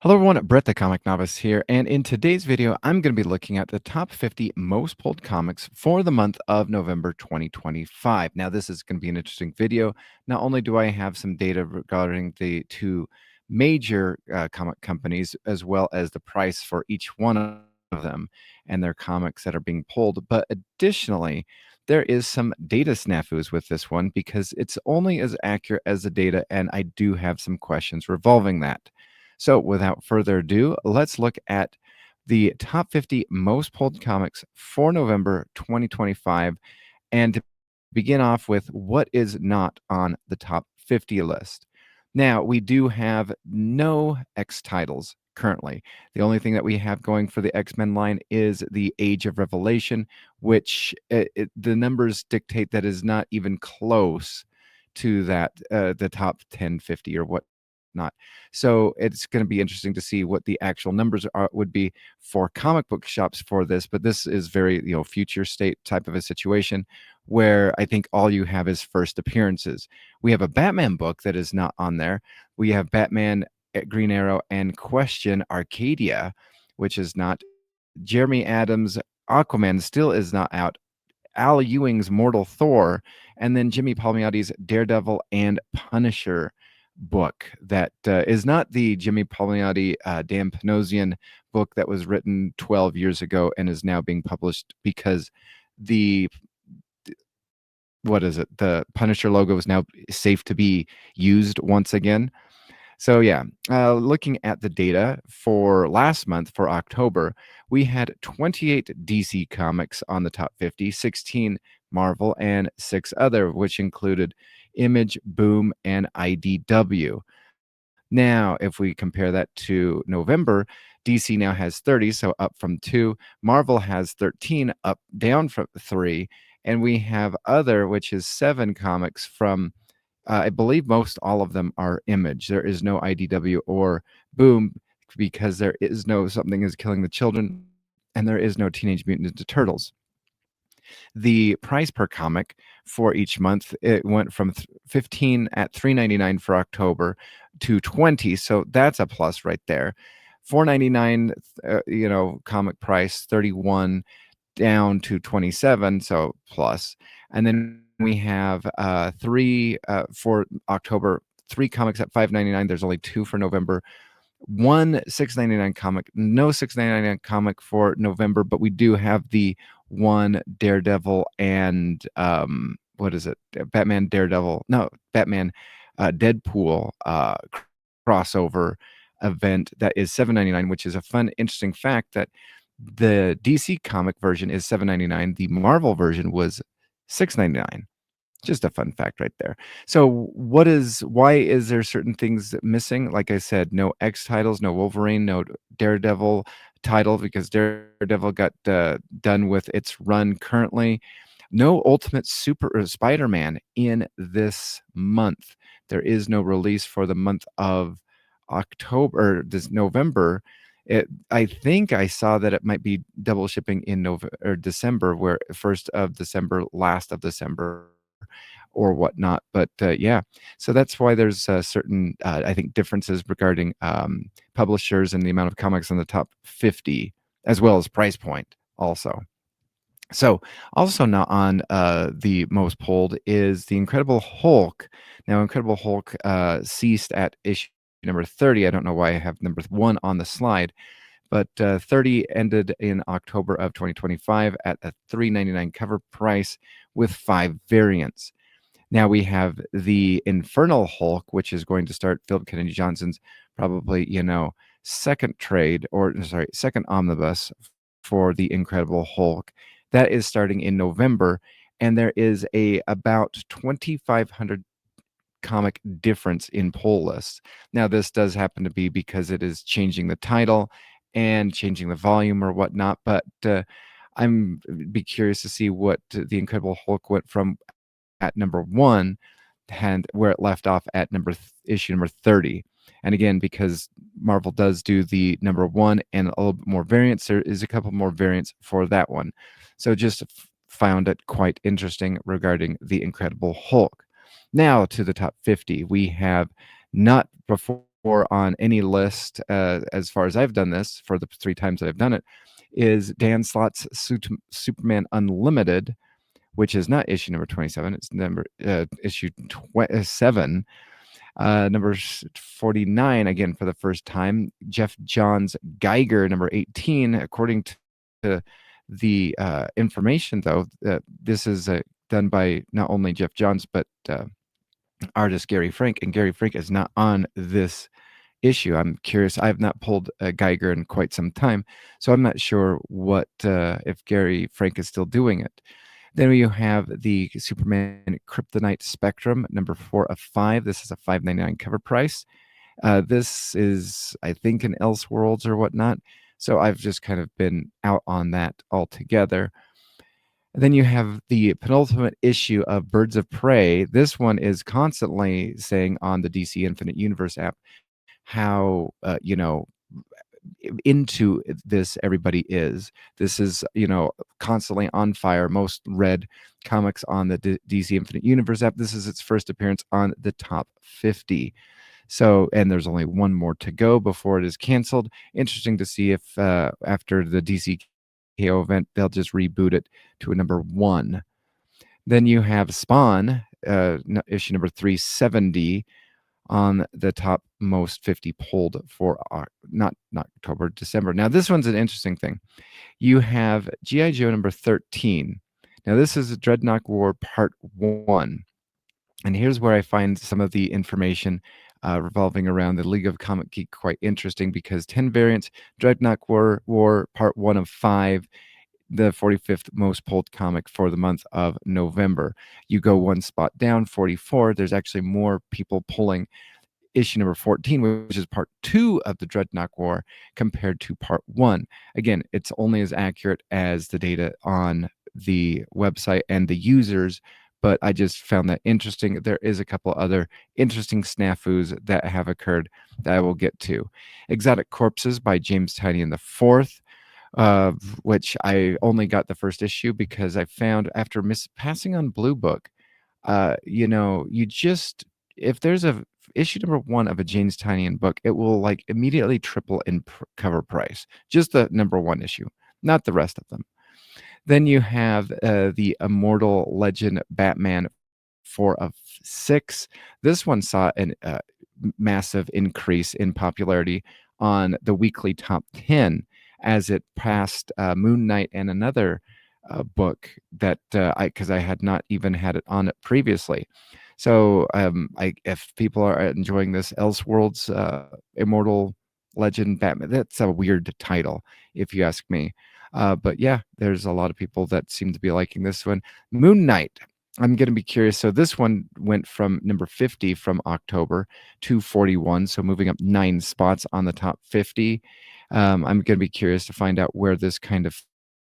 Hello everyone, Brett the Comic Novice here, and in today's video, I'm going to be looking at the top 50 most pulled comics for the month of November 2025. Now, this is going to be an interesting video. Not only do I have some data regarding the two major comic companies, as well as the price for each one of them and their comics that are being pulled, but additionally, there is some data snafus with this one because it's only as accurate as the data, and I do have some questions revolving that. So, without further ado, let's look at the top 50 most pulled comics for November 2025. And to begin off with, what is not on the top 50 list? Now, we do have no X titles currently. The only thing that we have going for the X-Men line is the Age of Revelation, which the numbers dictate that is not even close to that, the top 10, 50 or what not. So it's going to be interesting to see what the actual numbers would be for comic book shops for this. But this is very, future state type of a situation where I think all you have is first appearances. We have a Batman book that is not on there. We have Batman, Green Arrow, and Question Arcadia, which is not. Jeremy Adams' Aquaman still is not out. Al Ewing's Mortal Thor, and then Jimmy Palmiotti's Daredevil and Punisher book that is not the Jimmy Palmiotti Dan Panosian book that was written 12 years ago and is now being published because the what is it? The Punisher logo is now safe to be used once again. So yeah, looking at the data for last month for October, we had 28 DC comics on the top 50, 16 Marvel, and 6 other, which included Image, Boom, and IDW. Now, if we compare that to November, DC now has 30, so up from 2. Marvel has 13, down from 3. And we have other, which is 7 comics from, I believe most all of them are Image. There is no IDW or Boom because there is no Something is Killing the Children, and there is no Teenage Mutant Ninja Turtles. The price per comic for each month, it went from 15 at $3.99 for October to 20, so that's a plus right there. $4.99, comic price, 31 down to 27, so plus. And then we have three for October, 3 comics at $5.99. There's only 2 for November. One $6.99 comic, no $6.99 comic for November, but we do have the one Daredevil and what is it? Batman Daredevil. No, Batman Deadpool crossover event that is $7.99, which is a fun, interesting fact that the DC comic version is $7.99. The Marvel version was $6.99. Just a fun fact right there. So why is there certain things missing? Like I said, no X titles, no Wolverine, no Daredevil title because Daredevil got done with its run currently. No Ultimate Super or Spider-Man in this month. There is no release for the month of October or this November. I think I saw that it might be double shipping in November or December, where 1st of December, last of December, or whatnot. But yeah, so that's why there's certain, I think, differences regarding publishers and the amount of comics in the top 50, as well as price point also. So, also not on the most pulled is the Incredible Hulk. Now, Incredible Hulk ceased at issue number 30. I don't know why I have number 1 on the slide, but 30 ended in October of 2025 at a $3.99 cover price with 5 variants. Now we have the Infernal Hulk, which is going to start Philip Kennedy Johnson's probably, second omnibus for the Incredible Hulk. That is starting in November, and there is a about 2,500 comic difference in pull lists. Now, this does happen to be because it is changing the title and changing the volume or whatnot, but I'm be curious to see what the Incredible Hulk went from at number 1 and where it left off at issue number 30. And again, because Marvel does do the number 1 and a little bit more variants, there is a couple more variants for that one. So just found it quite interesting regarding the Incredible Hulk. Now to the top 50. We have not before on any list, as far as I've done this for the 3 times that I've done it, is Dan Slott's Superman Unlimited, which is not issue number 27, it's issue 7. Number 49, again, for the first time, Jeff Johns Geiger, number 18. According to the information, though, this is done by not only Jeff Johns, but artist Gary Frank, and Gary Frank is not on this issue. I'm curious. I have not pulled a Geiger in quite some time, so I'm not sure what if Gary Frank is still doing it. Then you have the Superman Kryptonite Spectrum, number 4 of 5. This is a $5.99 cover price. This is, I think, in Elseworlds or whatnot. So I've just kind of been out on that altogether. And then you have the penultimate issue of Birds of Prey. This one is constantly saying on the DC Infinite Universe app how, into this everybody is. This is, constantly on fire, most read comics on the DC Infinite Universe app. This is its first appearance on the top 50. So, and there's only one more to go before it is canceled. Interesting to see if after the DC KO event, they'll just reboot it to a number 1. Then you have Spawn, issue number 370, on the top most 50 pulled for not October, December. Now, this one's an interesting thing. You have G.I. Joe number 13. Now, this is Dreadnought War Part 1. And here's where I find some of the information revolving around the League of Comic Geek quite interesting, because 10 variants, Dreadnought War Part 1 of 5, the 45th most pulled comic for the month of November. You go one spot down, 44. There's actually more people pulling issue number 14, which is part 2 of the Dreadnought War, compared to part 1. Again, it's only as accurate as the data on the website and the users, but I just found that interesting. There is a couple other interesting snafus that have occurred that I will get to. Exotic Corpses by James Tynion IV, which I only got the first issue because I found after passing on Blue Book, you just, if there's a issue number 1 of a James Tynion book, it will like immediately triple in cover price. Just the number 1 issue, not the rest of them. Then you have the Immortal Legend Batman 4 of 6. This one saw a massive increase in popularity on the weekly top 10 as it passed Moon Knight and another book that because I had not even had it on it previously. So if people are enjoying this Elseworlds Immortal Legend Batman, that's a weird title, if you ask me. But yeah, there's a lot of people that seem to be liking this one. Moon Knight, I'm going to be curious. So this one went from number 50 from October to 41, so moving up 9 spots on the top 50. I'm going to be curious to find out where this kind of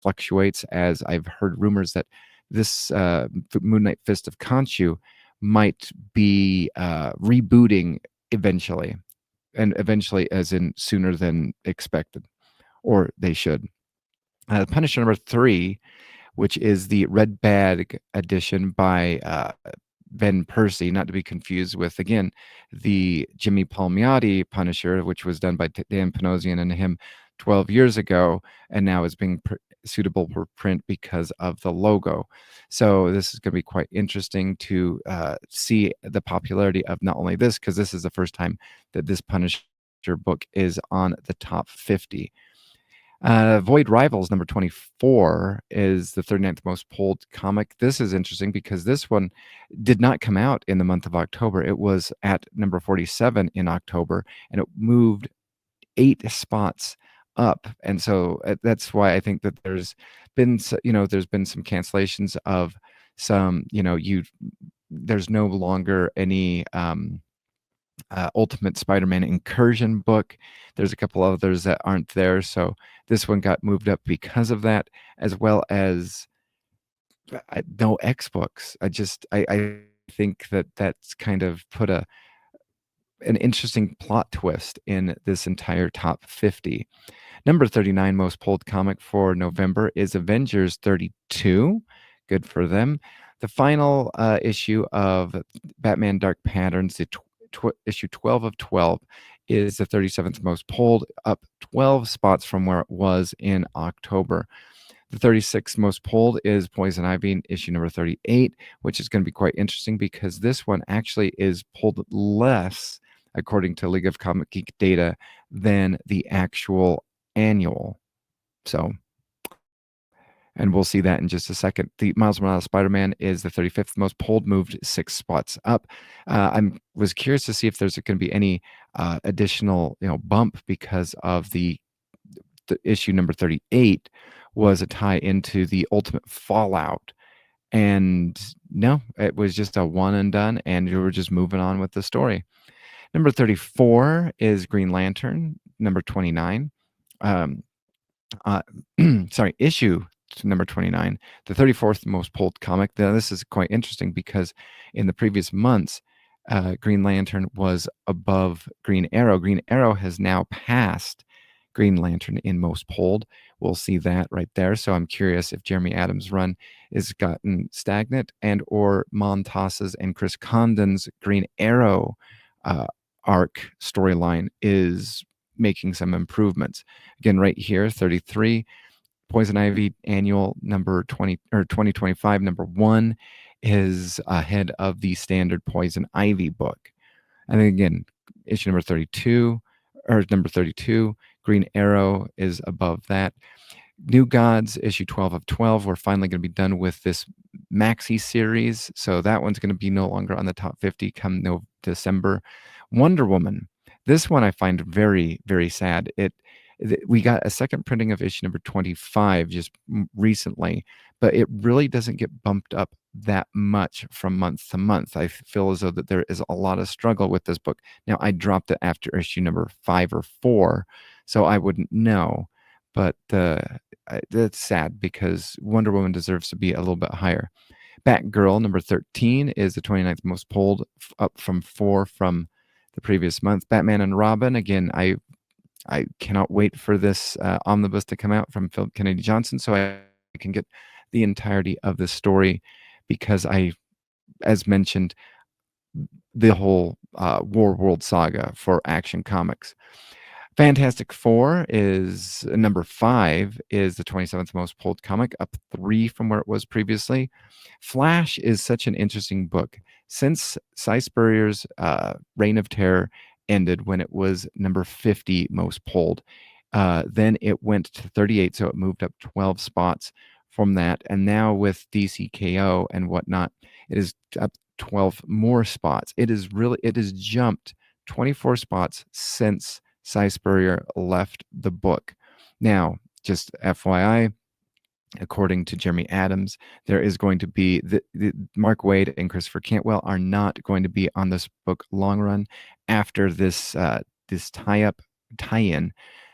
fluctuates, as I've heard rumors that this Moon Knight Fist of Khonshu might be rebooting eventually, and eventually as in sooner than expected, or they should. Punisher number 3, which is the Red Bag edition by Ben Percy, not to be confused with, again, the Jimmy Palmiotti Punisher, which was done by Dan Panosian and him 12 years ago, and now is being suitable for print because of the logo. So this is going to be quite interesting to see the popularity of not only this, because this is the first time that this Punisher book is on the top 50. Void Rivals number 24 is the 39th most pulled comic. This is interesting because this one did not come out in the month of October. It was at number 47 in October, and it moved 8 spots up. And so that's why I think that there's been some cancellations of some, there's no longer any Ultimate Spider-Man Incursion book. There's a couple others that aren't there, so this one got moved up because of that, as well as no X books. I think that that's kind of put an interesting plot twist in this entire top 50. Number 39 most pulled comic for November is Avengers 32. Good for them. The final issue of Batman Dark Patterns, issue 12 of 12, is the 37th most pulled, up 12 spots from where it was in October. The 36th most pulled is Poison Ivy, issue number 38, which is going to be quite interesting because this one actually is pulled less, according to League of Comic Geek data, than the actual annual. So, and we'll see that in just a second. The Miles Morales Spider-Man is the 35th most pulled, moved 6 spots up. I was curious to see if there's going to be any additional, bump because of the issue number 38 was a tie into the Ultimate Fallout. And no, it was just a one and done, and you were just moving on with the story. Number 34 is Green Lantern. Number 29. Um, uh, sorry, issue number 29, the 34th most pulled comic. Now, this is quite interesting because in the previous months, Green Lantern was above Green Arrow. Green Arrow has now passed Green Lantern in most pulled. We'll see that right there. So I'm curious if Jeremy Adams' run is gotten stagnant, and or Montas's and Chris Condon's Green Arrow arc storyline is making some improvements. Again, right here, 33, Poison Ivy annual number 20 or 2025 number 1 is ahead of the standard Poison Ivy book. And then again, issue number 32 or number 32, Green Arrow is above that. New Gods, issue 12 of 12. We're finally going to be done with this maxi series. So that one's going to be no longer on the top 50 come December. Wonder Woman. This one I find very, very sad. We got a second printing of issue number 25 just recently, but it really doesn't get bumped up that much from month to month. I feel as though that there is a lot of struggle with this book. Now, I dropped it after issue number 5 or 4, so I wouldn't know. But that's sad because Wonder Woman deserves to be a little bit higher. Batgirl, number 13, is the 29th most pulled, up from 4 from the previous month. Batman and Robin, again, I cannot wait for this omnibus to come out from Philip Kennedy Johnson so I can get the entirety of the story because as mentioned, the whole War World saga for Action Comics. Fantastic Four is number 5, is the 27th most pulled comic, up 3 from where it was previously. Flash is such an interesting book. Since Cy Spurrier's Reign of Terror ended when it was number 50 most pulled, then it went to 38, so it moved up 12 spots from that. And now with DCKO and whatnot, it is up 12 more spots. It has jumped 24 spots since Cy Spurrier left the book. Now, just FYI, according to Jeremy Adams, there is going to be the Mark Waid and Christopher Cantwell are not going to be on this book long run after this tie-in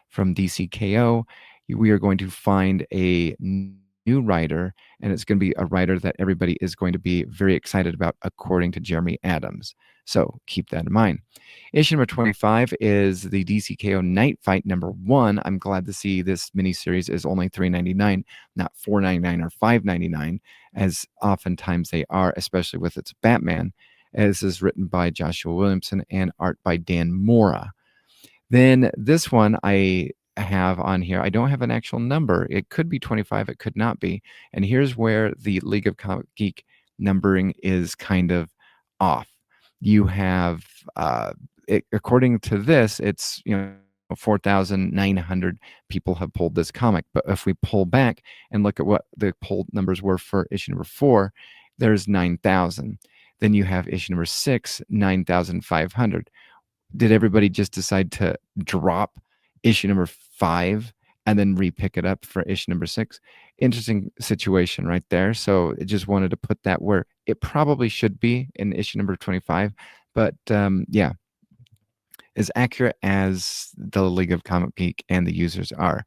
from DCKO. We are going to find a new writer, and it's going to be a writer that everybody is going to be very excited about, according to Jeremy Adams. So keep that in mind. Issue number 25 is the DCKO Night Fight number 1. I'm glad to see this miniseries is only $3.99, not $4.99 or $5.99, as oftentimes they are, especially with its Batman. This is written by Joshua Williamson and art by Dan Mora. Then this one I have on here, I don't have an actual number. It could be 25, it could not be. And here's where the League of Comic Geek numbering is kind of off. You have, according to this, it's 4,900 people have pulled this comic. But if we pull back and look at what the pulled numbers were for issue number 4, there's 9,000. Then you have issue number 6, 9,500. Did everybody just decide to drop issue number 5 and then repick it up for issue number 6? Interesting situation right there. So I just wanted to put that where it probably should be in issue number 25. But yeah, as accurate as the League of Comic Geek and the users are.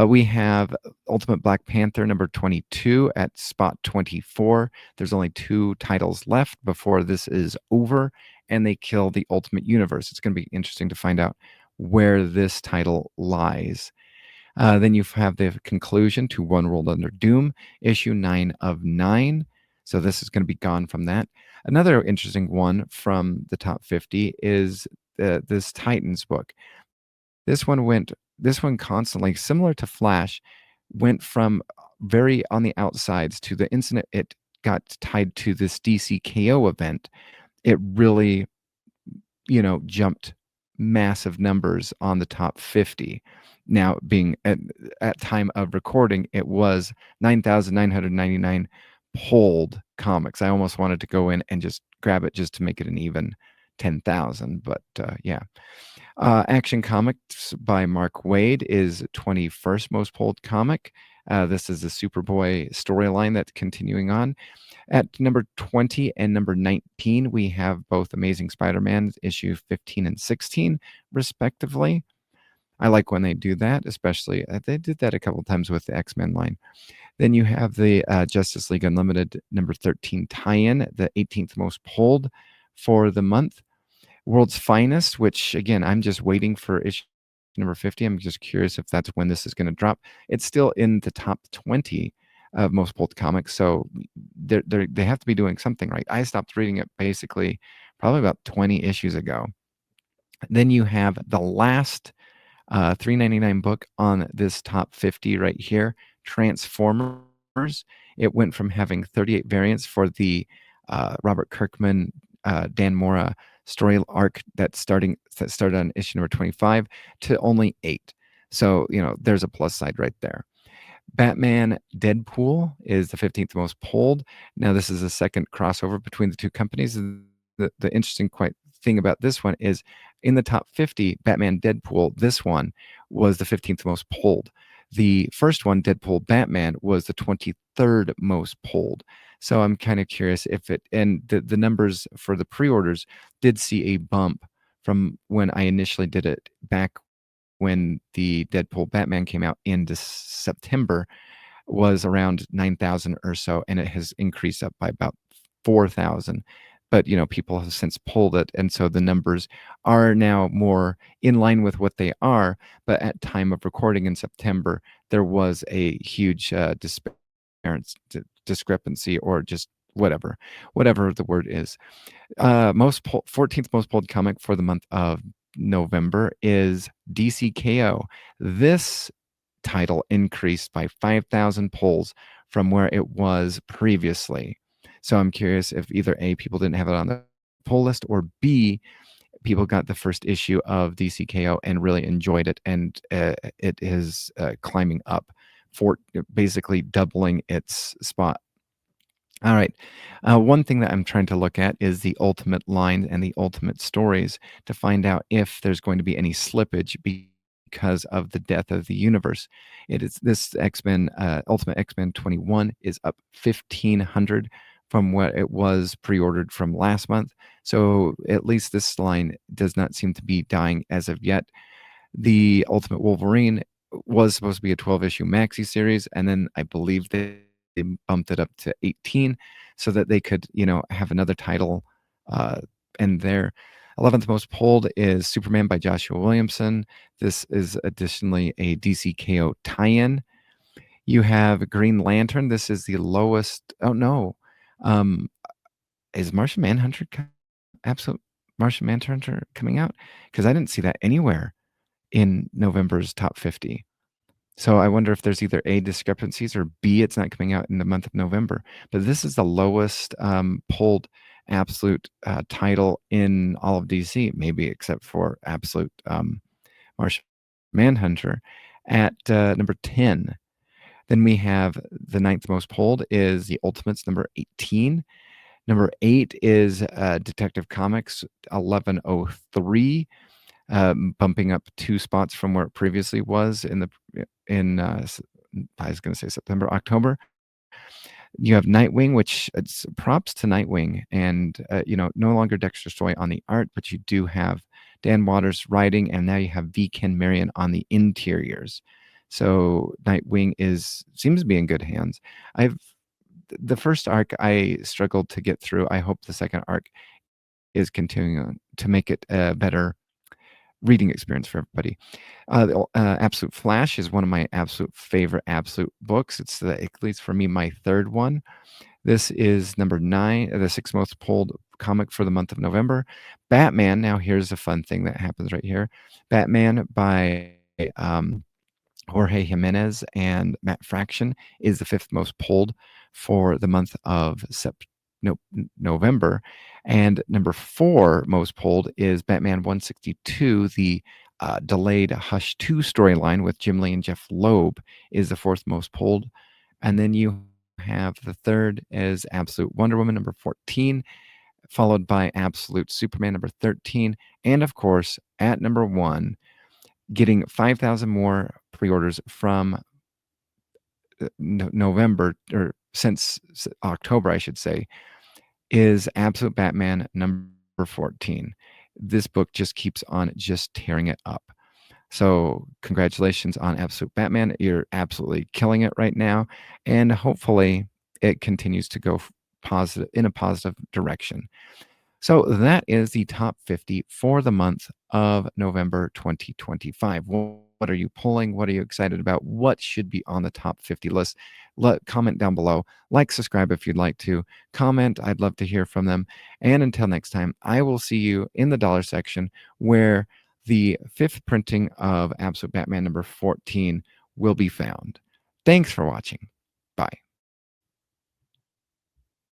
We have Ultimate Black Panther number 22 at spot 24. There's only 2 titles left before this is over, and they kill the Ultimate Universe. It's going to be interesting to find out where this title lies. Then you have the conclusion to One World Under Doom, issue 9 of 9. So this is going to be gone from that. Another interesting one from the top 50 is this Titans book. This one constantly, similar to Flash, went from very on the outsides to the instant it got tied to this DCKO event, it really, jumped massive numbers on the top 50. Now, being at time of recording, it was 9,999 pulled comics. I almost wanted to go in and just grab it just to make it an even 10,000, but yeah. Action Comics by Mark Waid is 21st most pulled comic. This is the Superboy storyline that's continuing on. At number 20 and number 19, we have both Amazing Spider-Man issue 15 and 16, respectively. I like when they do that, especially they did that a couple times with the X-Men line. Then you have the Justice League Unlimited number 13 tie-in, the 18th most pulled for the month. World's Finest, which again, I'm just waiting for issue number 50. I'm just curious if that's when this is going to drop. It's still in the top 20 of most pulled comics, so they have to be doing something right. I stopped reading it basically probably about 20 issues ago. Then you have the last $3.99 book on this top 50 right here, Transformers. It went from having 38 variants for the Robert Kirkman, Dan Mora story arc that started on issue number 25 to only 8. So, there's a plus side right there. Batman Deadpool is the 15th most pulled. Now, this is a second crossover between the two companies. The interesting thing about this one is in the top 50, Batman Deadpool, this one was the 15th most pulled. The first one, Deadpool Batman, was the 23rd most pulled. So I'm kind of curious if and the numbers for the pre-orders did see a bump from when I initially did it back when the Deadpool Batman came out in September, was around 9,000 or so, and it has increased up by about 4,000. But people have since pulled it, and so the numbers are now more in line with what they are. But at time of recording in September, there was a huge discrepancy, or just whatever the word is. 14th most pulled comic for the month of November is DCKO. This title increased by 5,000 pulls from where it was previously. So I'm curious if either A, people didn't have it on the pull list, or B, people got the first issue of DCKO and really enjoyed it, and it is climbing up for basically doubling its spot. All right. One thing that I'm trying to look at is the Ultimate line and the Ultimate stories to find out if there's going to be any slippage because of the death of the universe. It is this X-Men, Ultimate X-Men 21 is up 1,500 from what it was pre-ordered from last month. So at least this line does not seem to be dying as of yet. The Ultimate Wolverine was supposed to be a 12-issue maxi series, and then I believe they bumped it up to 18 so that they could, have another title. And their 11th most pulled is Superman by Joshua Williamson. This is additionally a DCKO tie-in. You have Green Lantern. This is the lowest. Oh no, is Martian Manhunter Absolute Martian Manhunter coming out? Because I didn't see that anywhere in November's top 50. So I wonder if there's either A, discrepancies, or B, it's not coming out in the month of November. But this is the lowest pulled Absolute title in all of DC, maybe except for Absolute Martian Manhunter at number 10. Then we have the 9th most pulled is the Ultimates, number 18. Number 8 is Detective Comics 1103. Bumping up 2 spots from where it previously was I was going to say September, October. You have Nightwing, which it's props to Nightwing, and no longer Dexter Stoy on the art, but you do have Dan Waters writing, and now you have V. Ken Marion on the interiors. So Nightwing seems to be in good hands. The first arc I struggled to get through. I hope the second arc is continuing to make it a better reading experience for everybody. Absolute Flash is one of my absolute favorite Absolute books. At least for me, my third one. This is number 9, the 6th most pulled comic for the month of November. Batman, now here's a fun thing that happens right here. Batman by um, Jorge Jimenez and Matt Fraction is the fifth most pulled for the month of November. And number four most pulled is Batman 162, the delayed Hush 2 storyline with Jim Lee and Jeff Loeb is the fourth most pulled. And then you have the third is Absolute Wonder Woman, number 14, followed by Absolute Superman, number 13. And of course, at number one, getting 5,000 more pre-orders from November or since October, I should say, is Absolute Batman number 14. This book just keeps on just tearing it up. So, congratulations on Absolute Batman. You're absolutely killing it right now. And hopefully, it continues to go positive in a positive direction. So that is the top 50 for the month of November 2025. What are you pulling? What are you excited about? What should be on the top 50 list? Comment down below. Like, subscribe if you'd like to. Comment. I'd love to hear from them. And until next time, I will see you in the dollar section where the fifth printing of Absolute Batman number 14 will be found. Thanks for watching. Bye.